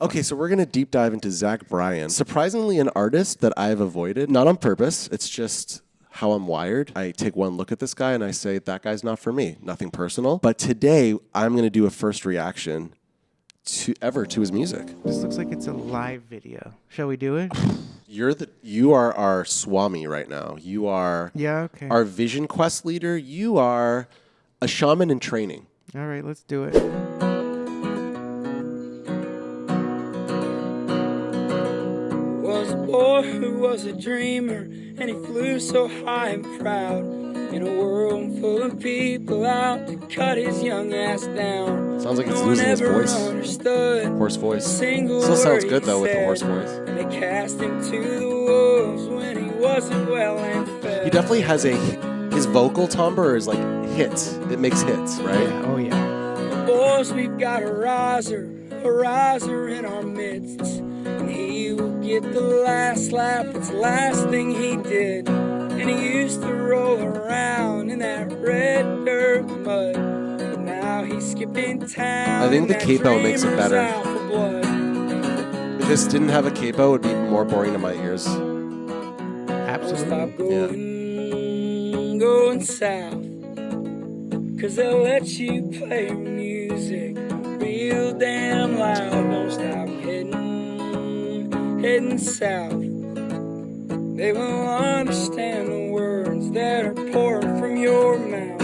Okay, so we're going to deep dive into Zach Bryan. Surprisingly, an artist that I've avoided, not on purpose. It's just how I'm wired. I take one look at this guy and I say, that guy's not for me. Nothing personal. But today, I'm going to do a first reaction to his music. This looks like it's a live video. Shall we do it? You are our Swami right now. You are our Vision Quest leader. You are a shaman in training. All right, let's do it. Was a boy who was a dreamer, and he flew so high and proud in a world full of people out to cut his young ass down. Sounds like it's losing his voice. Hoarse voice. Still sounds good though with the hoarse voice. And they cast him to the wolves when he wasn't well and fed. He definitely has his vocal timbre is like hits. It makes hits, right? Yeah. Oh yeah. Boys, we've got a riser in our midst. And he will get the last laugh, it's the last thing he did. And he used to roll around in that red dirt mud. But now he's skipping town. I think the capo makes it better. If this didn't have a capo, it would be more boring to my ears. Absolutely. Going south. Cause they'll let you play your music real damn loud. Don't stop heading south. They will understand the words that are pouring from your mouth.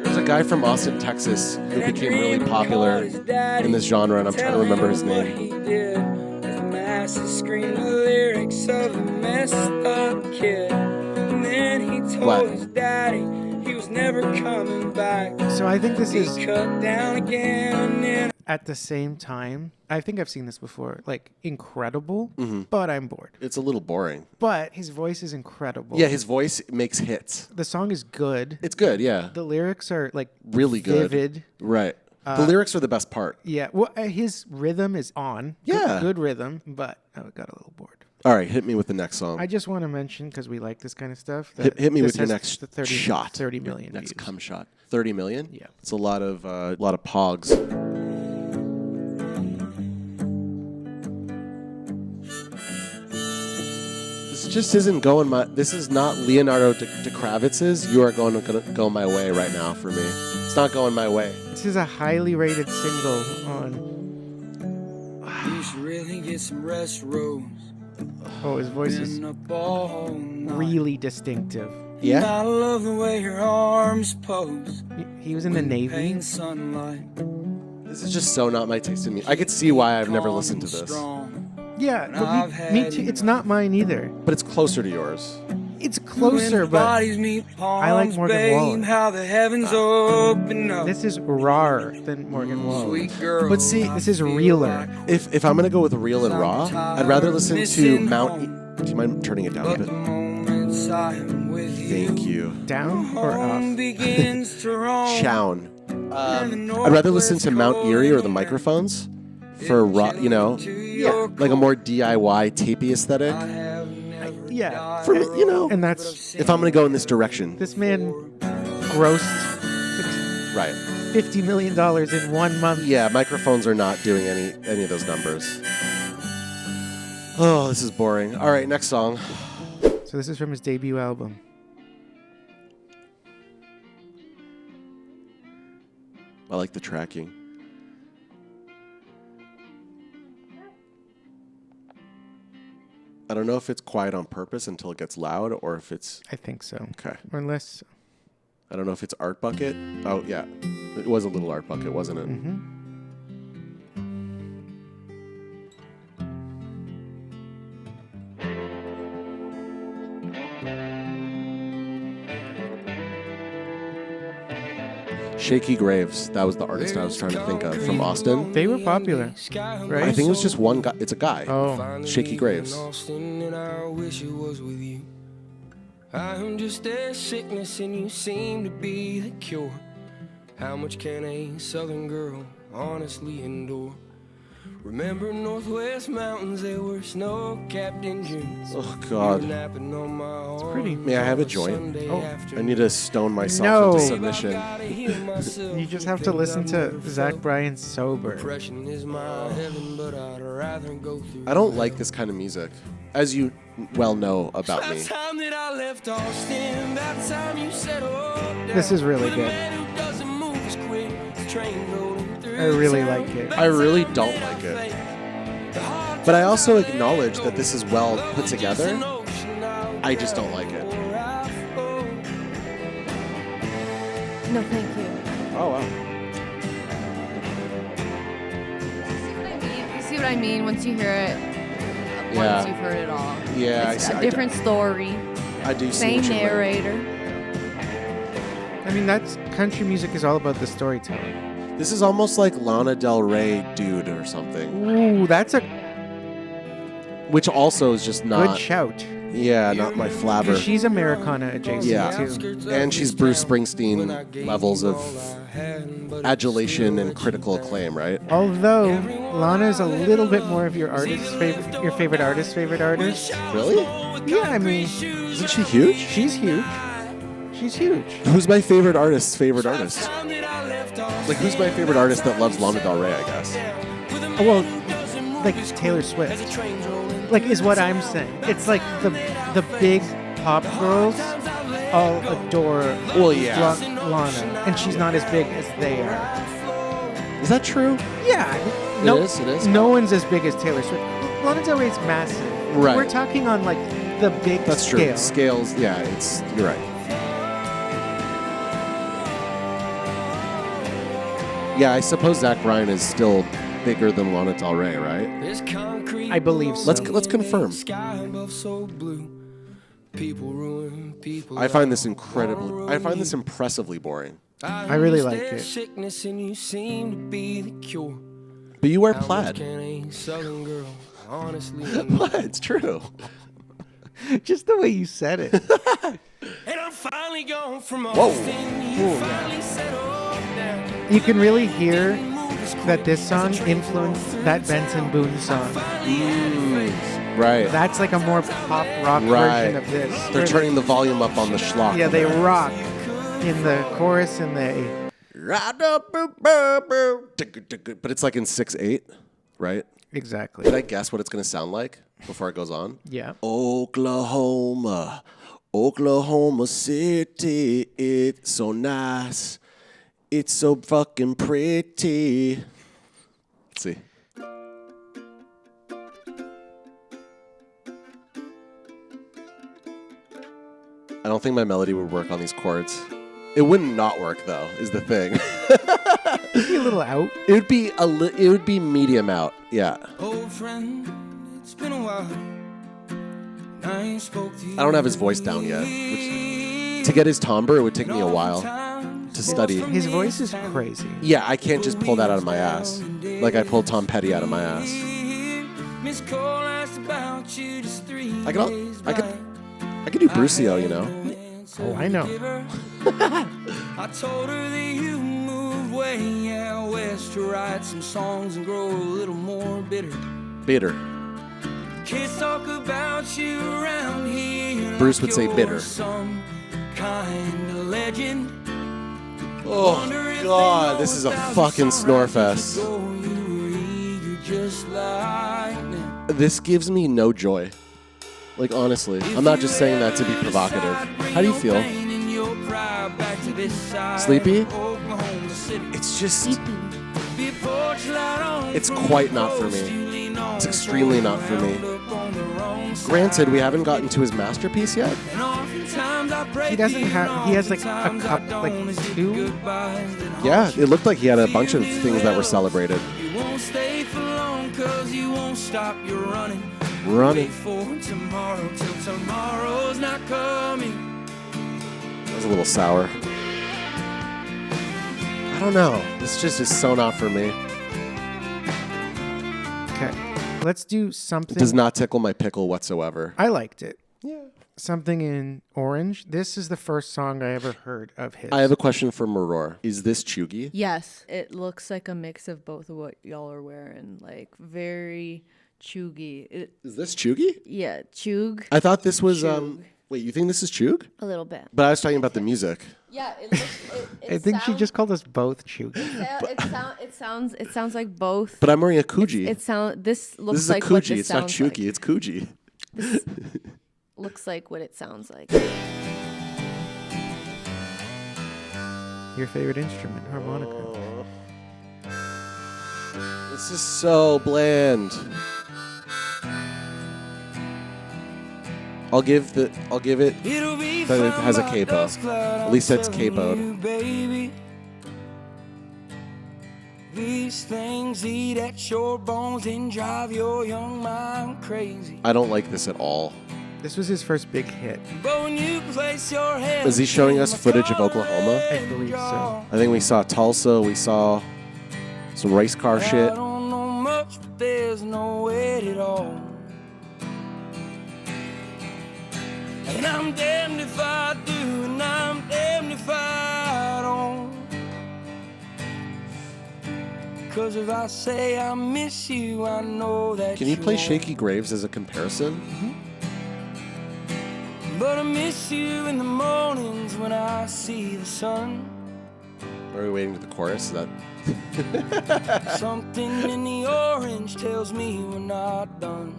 There's a guy from Austin, Texas who became really popular in this genre, and I'm trying to remember his name. The masses scream the lyrics of the messed up kid. And then he told his daddy he was never coming back. So I think this is cut down again. At the same time, I think I've seen this before, like incredible, but I'm bored. It's a little boring. But his voice is incredible. Yeah, his voice makes hits. The song is good. It's good, yeah. The lyrics are like really good. Vivid. Right. The lyrics are the best part. Yeah. Well, his rhythm is on. Yeah. Good rhythm, but I got a little bored. All right, hit me with the next song. I just want to mention, because we like this kind of stuff. Hit me with your next shot. 30 million next views. Cum shot. 30 million? Yeah. It's a lot of pogs. This just isn't going this is not Leonardo DiCravitz's You Are Going to Go My Way right now for me. It's not going my way. This is a highly rated single on... You should really get some rest, Rose. Oh, his voice is really distinctive. Yeah? I love the way your arms pose. He was in the Navy. This is just so not my taste in music. I could see why I've never listened to this. Yeah, but me too. It's not mine either. But it's closer to yours. It's closer, but I like Morgan Wallen. How the heavens open up. This is rawer than Morgan Wallen. But see, this is realer. If I'm gonna go with real and raw, I'd rather listen to Mount. Do you mind turning it down a bit? Thank you. Down or up? Chown. I'd rather listen to Mount Erie or the Microphones for raw. Like a more DIY tapey aesthetic. Yeah. For and that's if I'm gonna go in this direction. This man grossed $50 million in 1 month. Yeah, Microphones are not doing any of those numbers. Oh, this is boring. All right, next song. So this is from his debut album. I like the tracking. I don't know if it's quiet on purpose until it gets loud or if it's... I think so. Okay. Or unless... I don't know if it's Art Bucket. Oh, yeah. It was a little Art Bucket, wasn't it? Mm-hmm. Shaky Graves. That was the artist I was trying to think of from Austin. They were popular, right? I think it was just one guy. It's a guy. Oh. Shaky Graves. I'm just a sickness and you seem to be the cure. How much can a southern girl honestly endure? Remember Northwest Mountains, they were snow-capped in June. Oh, God. It's pretty. May I have a joint? I need to stone myself No. into submission. You just have to listen to Zach Bryan sober. I don't like this kind of music, as you well know about me. This is really good. I really like it. I really don't like it. But I also acknowledge that this is well put together. I just don't like it. No, thank you. Oh, wow. You see what I mean? Once you hear it, Yeah. once you've heard it all. Yeah, It's I see- a different story. I do see Same what you mean. narrator. I mean, that's country music is all about the storytelling. This is almost like Lana Del Rey Dude or something, Ooh, that's a which also is just good not, shout. yeah, not my flabber. 'Cause she's Americana adjacent Yeah, too. and she's Bruce Springsteen levels of adulation and critical acclaim, right? Although Lana is a little bit more of your favorite artist's favorite artist. Really? Yeah, I mean, Isn't she huge? she's huge. She's huge. Who's my favorite artist's favorite artist? Like, who's my favorite artist that loves Lana Del Rey, I guess? Well, like Taylor Swift. Like is what I'm saying. It's like the big pop girls all adore Well, yeah. Lana, and she's not as big as they are. Is that true? Yeah, It is? No one's as big as Taylor Swift. Lana Del Rey's massive. Right. We're talking on like the big That's true. scale. Scales, yeah, you're right. Yeah, I suppose Zach Bryan is still bigger than Lana Del Rey, right? I believe so. Let's confirm. I find this impressively boring. I really like it. But you wear plaid. What? It's true. Just the way you said it. And I'm finally gone from Whoa. You can really hear that this song influenced that Benson Boone song. Right. That's like a more pop rock Right. version of this. They're Where- turning the volume up on the schlock. Yeah, they rock in the chorus and they. But it's like in 6/8, right? Exactly. Did I guess what it's going to sound like before it goes on? Yeah. Oklahoma City, it's so nice. It's so fucking pretty. Let's see. I don't think my melody would work on these chords. It wouldn't not work though, is the thing. Be a little out. It would be medium out. Yeah. Old friend, it's been a while. I ain't spoke to you. I don't have his voice down yet. To get his timbre, it would take me a while to study. His voice is crazy. Yeah, I can't just pull that out of my ass. Like I pulled Tom Petty out of my ass. Miss Cole asked about you just 3 days I could do Brucio, you know. Oh, I know. I told her that you moved way out west to write some songs and grow a little more bitter. Bitter. Kids talk about you around here. Bruce like would say you're bitter. Some kind of legend. Oh God, this is a fucking snore fest. This gives me no joy. Like honestly, I'm not just saying that to be provocative. How do you feel? Sleepy? It's just... It's quite not for me. It's extremely not for me. Granted, we haven't gotten to his masterpiece yet. He doesn't have. He has like a cup, like 2. Yeah, it looked like he had a bunch of things that were celebrated. You won't stay for long 'cause you won't stop your running. Running. For tomorrow till tomorrow's not coming. That was a little sour. I don't know. This just is so not for me. Okay, let's do something. It does not tickle my pickle whatsoever. I liked it. Yeah. Something in Orange. This is the first song I ever heard of his. I have a question for Maror. Is this chuggy? Yes, it looks like a mix of both of what y'all are wearing. Like very chuggy. Is this chuggy? Yeah, chug. I thought this was Chug. Wait, you think this is chug? A little bit. But I was talking about the music. Yeah, it looks. I think she just called us both Chuggy. It sounds like both. But I'm wearing a Coogee. This looks This is a like what Coogee. this It's not sounds chuggy. like. It's Coogee. This looks like what it sounds like. Your favorite instrument, harmonica. This is so bland. I'll give it that it has a capo. At least it's capoed. These things eat at your bones and drive your young mind crazy. I don't like this at all. This was his first big hit. But when you place your head, Is he showing us footage of Oklahoma? I believe so. I think we saw Tulsa. We saw some race car shit. I don't know much, but there's no way at all. And I'm damned if I do, and I'm damned if I don't. 'Cause if I say I miss you, I know that Can you play won't. Shaky Graves as a comparison? But I miss you in the mornings when I see the sun. Are we waiting to the chorus? Is that Something in the orange tells me we're not done.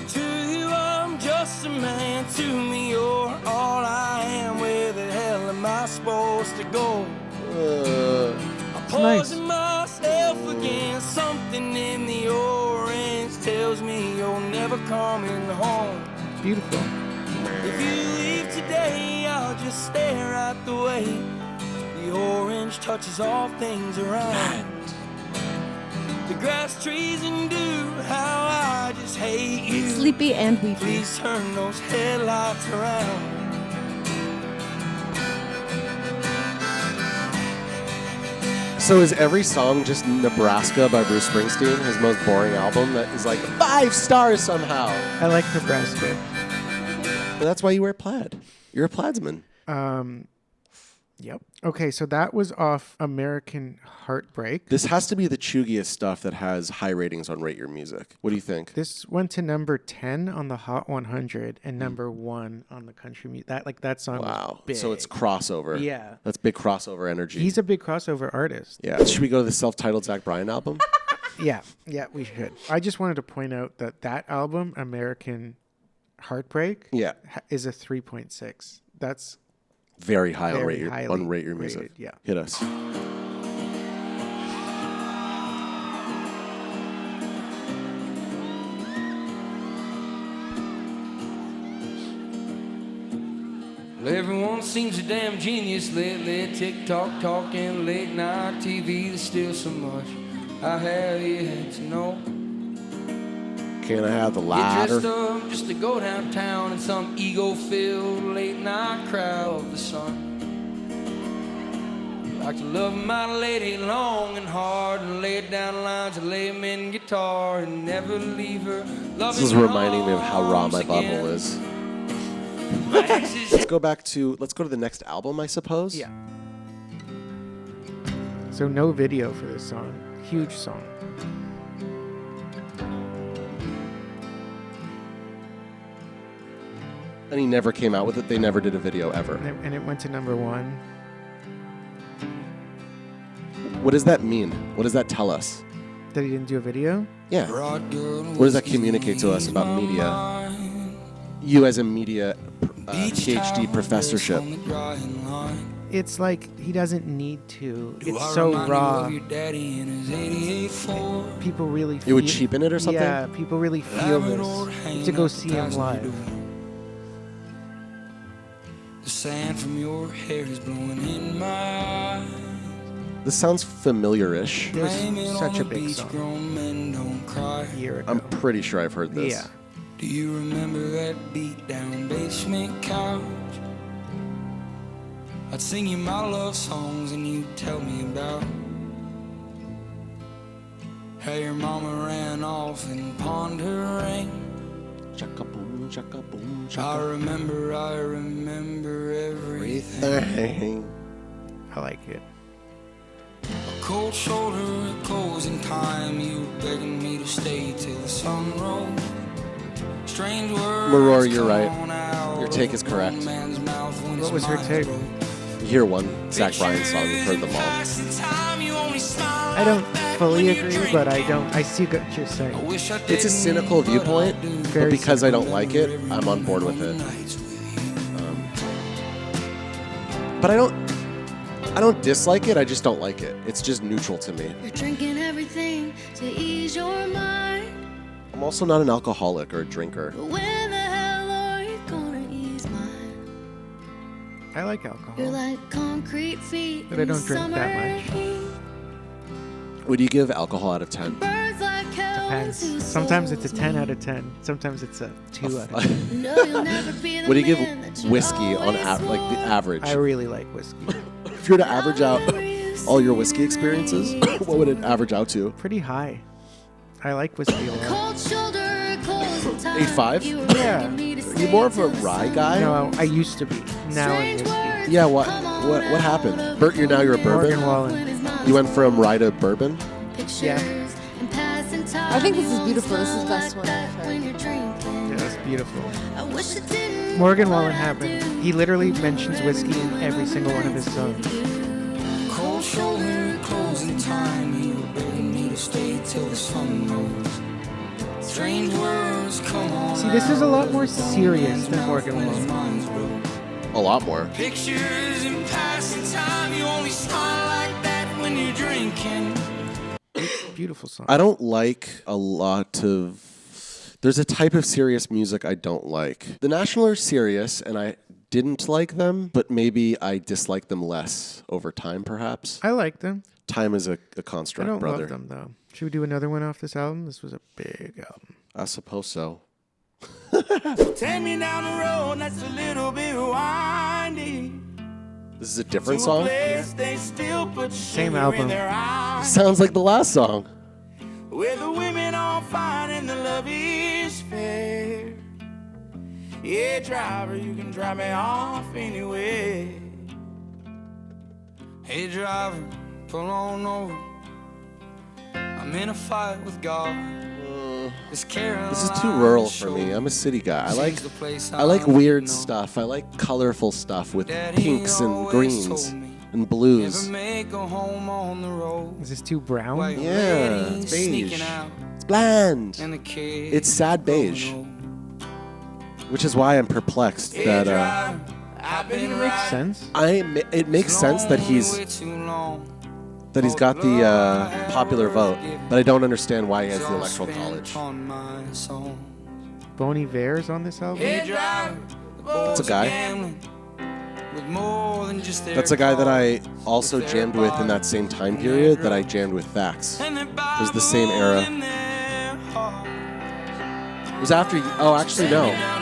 To you I'm just a man, to me you're all I am. Where the hell am I supposed to go? I'm poison myself again. Something in the orange tells me you're never coming home. Beautiful. If you leave today, I'll just stare at the way the orange touches all things around. The grass, trees, and dew, how I just hate you. Sleepy and weepy. Please turn those headlights around. So is every song just Nebraska by Bruce Springsteen, his most boring album that is like 5 stars somehow? I like Nebraska. But that's why you wear plaid. You're a plaidsman. Yep. Okay, so that was off American Heartbreak. This has to be the chuggiest stuff that has high ratings on Rate Your Music. What do you think? This went to number 10 on the Hot 100 and number 1 on the country music. That song was Wow. big. So it's crossover. Yeah. That's big crossover energy. He's a big crossover artist. Yeah. Should we go to the self-titled Zach Bryan album? Yeah, we should. I just wanted to point out that album, American Heartbreak, Yeah. is a 3.6. That's Very high on Very Rate Your, highly on Rate Your Music. rated, yeah. Hit us. Well, everyone seems a damn genius lately. TikTok talking, late night TV. There's still so much I have yet to know. Can I have the Get ladder? dressed up just to go downtown in some ego-filled late night crowd of the sun. Like to love my lady long and hard and lay down lines of layman guitar and never leave her. This is reminding me of how raw my butthole is. Let's go to the next album, I suppose. Yeah. So no video for this song. Huge song. And he never came out with it. They never did a video ever. And it went to number 1. What does that mean? What does that tell us? That he didn't do a video? Yeah. What does that communicate to us about media? You as a media PhD professorship. It's like he doesn't need to. It's so raw. People really feel It would cheapen it or something? Yeah, people really feel this. To go see him live. The sand from your hair is blowing in my eyes. This sounds familiar-ish. There's Blame it such on a the big beach, song. grown men don't cry. A year ago. I'm pretty sure I've heard this. Yeah. Do you remember that beat down basement couch? I'd sing you my love songs and you'd tell me about How your mama ran off and pawned her ring. Chaka boom, chaka boom, I chaka. remember everything. Everything. I like it. A cold shoulder at closing time. You were begging me to stay till the sun rose. Strange words. Maror, you're right. come out Your take is of a correct. man's mouth when What his was her mind's take? broke. You hear one Zach Bryan song, you've heard them all. I don't fully agree, but I see what you're saying. It's a cynical viewpoint, but Very because I don't like it, I'm on board with it. But I don't dislike it, I just don't like it. It's just neutral to me. You're drinking everything to ease your mind. I'm also not an alcoholic or a drinker. But when the hell are you gonna ease mine? I like alcohol. You're like concrete feet. But I don't in drink summer that much. heat. Would you give alcohol out of 10? Birds like hell Depends. into Sometimes it's a souls 10 meet. out of 10. Sometimes it's a 2 out of 10. No, you'll never be the What do you give man that you whiskey on always like the was. average? I really like whiskey. If you were to average out all your whiskey experiences, what would it average out to? Pretty high. I like whiskey a lot. Cold shoulder, closing time. 8.5? You were Yeah. begging me to Are you stay more of a till the rye sun guy? No, I used to be. Now I'm Strange whiskey. words Yeah, what come on what happened? out of Bert, now you're a Morgan bourbon? Wallen. You went from rye to bourbon? Pictures Yeah. and passing time. I think this is You beautiful. This is the smile best like one I've that heard. when you're drinking. Yeah, that's beautiful. I wish it didn't, Morgan but Wallen I happened. do. He literally mentions whiskey in every single one of his songs. Cold shoulder at closing time. You were begging me to stay till the sun rose. Strange words come on. See, this is a lot more out serious than of Morgan when his Wallen. mind's broke. A lot more. Pictures in passing time. You only smile like that when you're drinking. Beautiful song. I don't like a lot of. There's a type of serious music I don't like. The National are serious, and I didn't like them, but maybe I dislike them less over time, perhaps. I like them. Time is a I construct, don't brother. love them, though. Should we do another one off this album? This was a big album. I suppose so. Take me down the road that's a little bit windy. This is a different To a song? place they still put Same sugar album. in their eyes. Sounds like the last song. Where the women are fine and the love is fair. Yeah, driver, you can drive me off anywhere. Hey, driver, pull on over. I'm in a fight with God. This This is too rural for me. I'm a city guy. I like weird stuff. I like colorful stuff with pinks and greens and blues. Never make a home on the road. Is this too brown? While your Yeah, lady's it's beige. sneaking out, It's bland. and the kids It's sad beige, growing old. which is why I'm perplexed Hey, that driver, I've been Makes riding sense. it makes sense that he's way too long. got the popular vote, but I don't understand why he has the electoral Spent college. on my song. Bon Iver's on this album. Hey, driver, the boys a guy. are gambling with more than just their That's a guy that I cars. also jammed with in that same time period that I jammed with Thax. And their It was the same Bible era. in their heart. It was after. Oh, actually, no. Down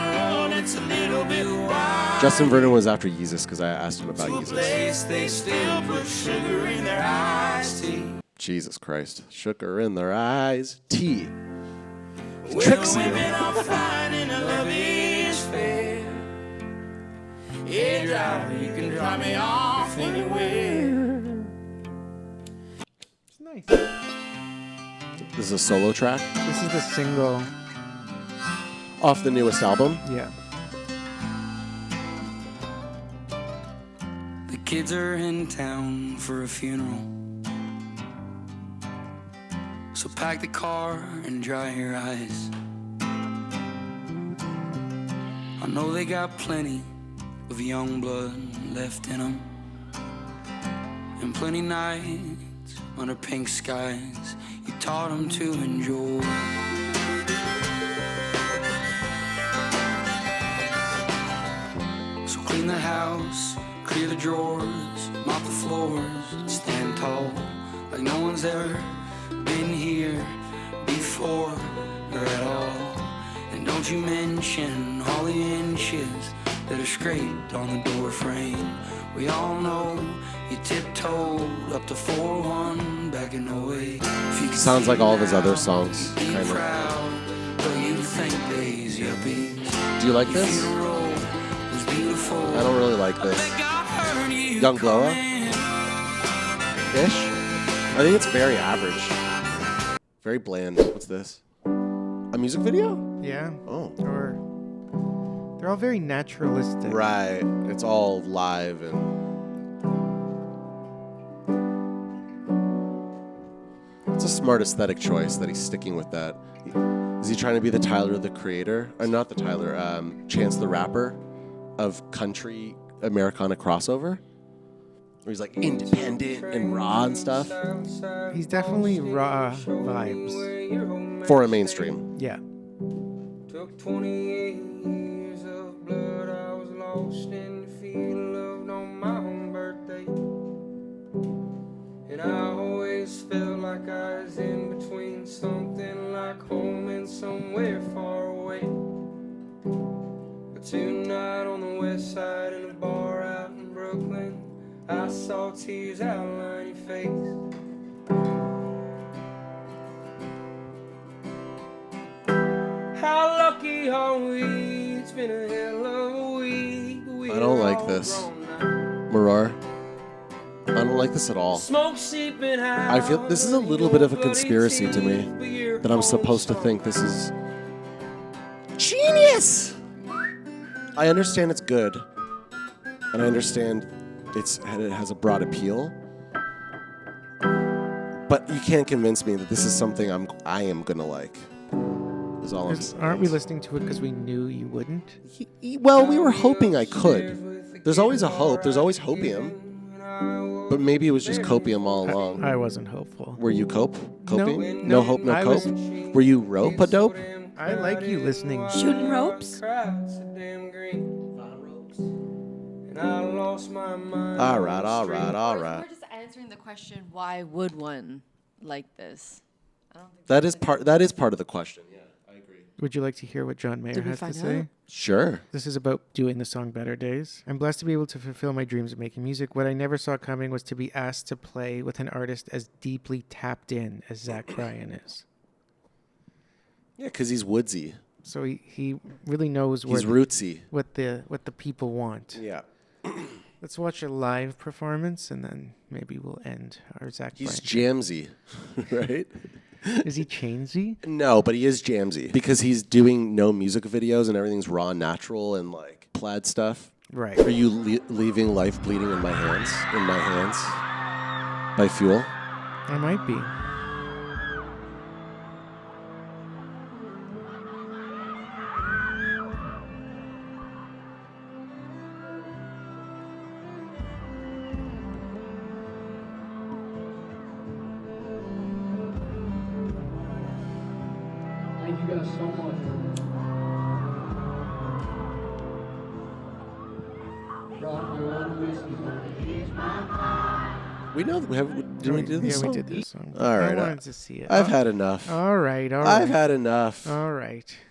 the road, it's a little bit wide. Justin Vernon was after Yeezus because I asked him about To a Yeezus. place they still put sugar in their iced tea. Jesus Christ. Sugar in their eyes. Tea. Where Tricks the you. women are fine and the love is fair. Hey, driver, you can drop me off anywhere. It's nice. This is a solo track This is the single. off the newest album. Yeah. The kids are in town for a funeral. So pack the car and dry your eyes. I know they got plenty of young blood left in them, and plenty nights under pink skies you taught them to enjoy. So clean the house, clear the drawers, mop the floors, stand tall like no one's ever been here before or at all. And don't you mention all the inches that are scraped on the door frame. We all know you tiptoed up to 4-1 back in 08. If you Sounds like all of his other songs, kind of. Do you like this? I don't really like this. Young Blowa? Ish? I think it's very average. Very bland. What's this? A music video? Yeah. Oh. Or they're all very naturalistic. Right. It's all live and... It's a smart aesthetic choice that he's sticking with that. Is he trying to be the Tyler the Creator? Or not the Tyler, Chance the Rapper of country Americana crossover? Where he's like independent and raw and stuff? He's definitely raw vibes. For a mainstream. Yeah. Took 28 years of blood. I was lost in the field, loved on my own birthday. And I always felt like I was in between something like home and somewhere far away. But tonight on the west side in a bar out in Brooklyn, I saw tears outline your face. How lucky are we? It's been a hell of a week. I don't like this. Maror. I don't like this at all. I feel this is a little bit of a conspiracy to me. That I'm supposed to think this is genius! I understand it's good. And I understand it has a broad appeal. But you can't convince me that this is something I am gonna like. Is all I'm saying. Aren't we listening to it because we knew you wouldn't? Well, we were hoping I could. There's always a hope. There's always hopium. But maybe it was just copium all along. I wasn't hopeful. Were you coping? No hope, no I cope? was- Were you rope-a-dope? I like you listening. Shooting ropes? All right. We're just answering the question, why would one like this? I don't think That is part of the question. Yeah, I agree. Would you like to hear what John Mayer Did we has to find say? out? Sure. This is about doing the song Better Days. I'm blessed to be able to fulfill my dreams of making music. What I never saw coming was to be asked to play with an artist as deeply tapped in as Zach Bryan is. Yeah, because he's woodsy. So he really knows He's rootsy. what the people want. Yeah. Let's watch a live performance and then maybe we'll end our Zach He's Bryan. jamsy, right? Is he chainsy? No, but he is jamsy because he's doing no music videos and everything's raw and natural and like plaid stuff. Right. Are you leaving life bleeding in my hands? By Fuel? I might be. Thank you guys so much. We know that did we do this Yeah, song? we did this song. All right. I wanted to see it. I've had enough. All right. I've had enough. All right.